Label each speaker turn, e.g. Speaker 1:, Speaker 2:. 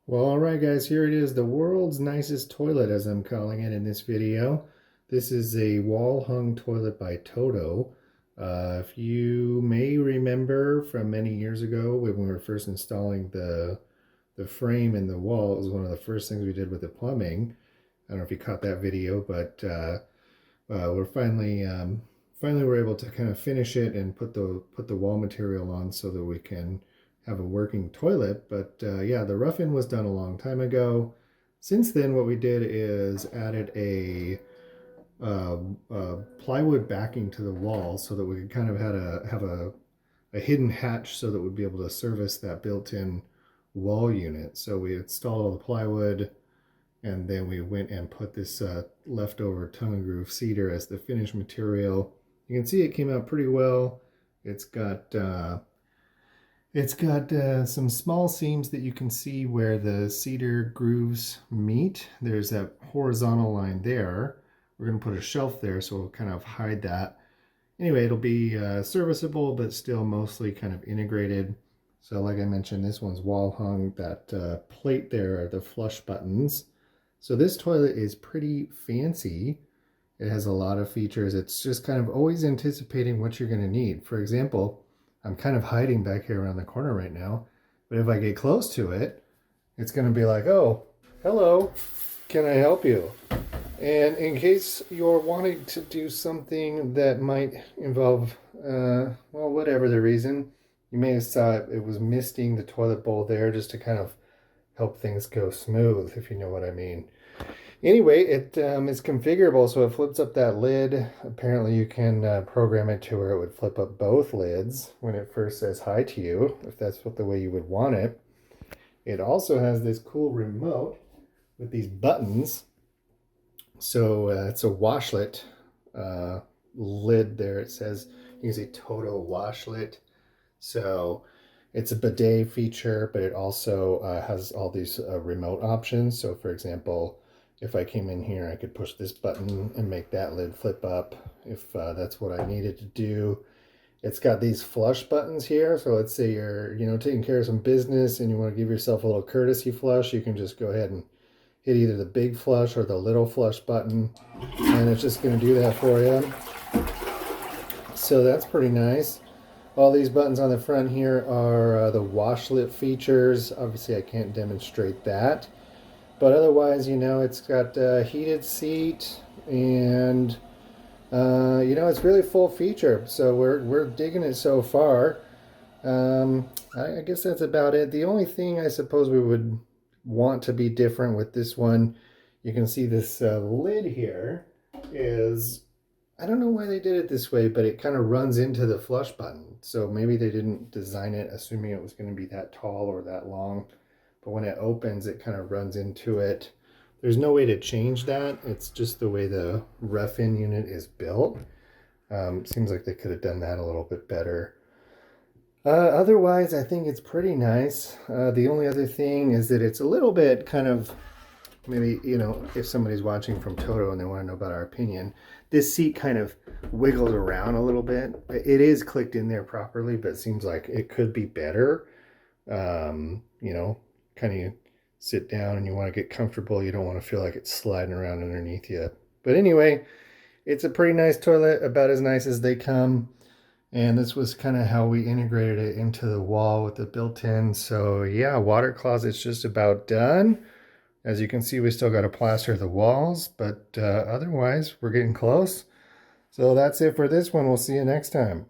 Speaker 1: Well, all right, guys, here it is, the world's nicest toilet, as I'm calling it in this video. This is a wall-hung toilet by Toto. If you may remember from many years ago when we were first installing the frame in the wall, it was one of the first things we did with the plumbing. I don't know if you caught that video, but we're finally we're able to kind of finish it and put the wall material on so that we can have a working toilet. But yeah, the rough-in was done a long time ago. Since then, what we did is added uh, plywood backing to the wall so that we could kind of have a hidden hatch so that we'd be able to service that built-in wall unit. So we installed all the plywood, and then we went and put this leftover tongue and groove cedar as the finished material. You can see it came out pretty well. It's got some small seams that you can see where the cedar grooves meet. There's that horizontal line there. We're going to put a shelf there, so we'll kind of hide that. Anyway, it'll be serviceable, but still mostly kind of integrated. So like I mentioned, this one's wall hung. That plate there are the flush buttons. So this toilet is pretty fancy. It has a lot of features. It's just kind of always anticipating what you're going to need. For example, I'm kind of hiding back here around the corner right now, but if I get close to it, it's going to be like, oh, hello, can I help you? And in case you're wanting to do something that might involve, well, whatever the reason, you may have saw it was misting the toilet bowl there just to kind of help things go smooth, if you know what I mean. Anyway, it is configurable, so it flips up that lid. Apparently you can program it to where it would flip up both lids when it first says hi to you, if that's the way you would want it. It also has this cool remote with these buttons. So it's a washlet lid there. It says, you can see Toto washlet. So it's a bidet feature, but it also has all these remote options. So for example, if I came in here, I could push this button and make that lid flip up if that's what I needed to do. It's got these flush buttons here. So let's say you're, taking care of some business and you want to give yourself a little courtesy flush. You can just go ahead and hit either the big flush or the little flush button, and it's just going to do that for you. So that's pretty nice. All these buttons on the front here are the washlet features. Obviously, I can't demonstrate that. But otherwise, it's got a heated seat, and it's really full feature. So we're digging it so far. I guess that's about it. The only thing I suppose we would want to be different with this one, you can see this lid here is, I don't know why they did it this way, but it kind of runs into the flush button. So maybe they didn't design it assuming it was going to be that tall or that long. But when it opens, it kind of runs into it. There's no way to change that. It's just the way the rough-in unit is built. Seems like they could have done that a little bit better. Otherwise, I think it's pretty nice. The only other thing is that it's a little bit kind of, maybe, if somebody's watching from Toto and they want to know about our opinion, this seat kind of wiggles around a little bit. It is clicked in there properly, but it seems like it could be better. Kind of sit down and you want to get comfortable. You don't want to feel like it's sliding around underneath you. But anyway, it's a pretty nice toilet, about as nice as they come. And this was kind of how we integrated it into the wall with the built-in. So yeah, water closet's just about done. As you can see, we still got to plaster the walls, but otherwise we're getting close. So that's it for this one. We'll see you next time.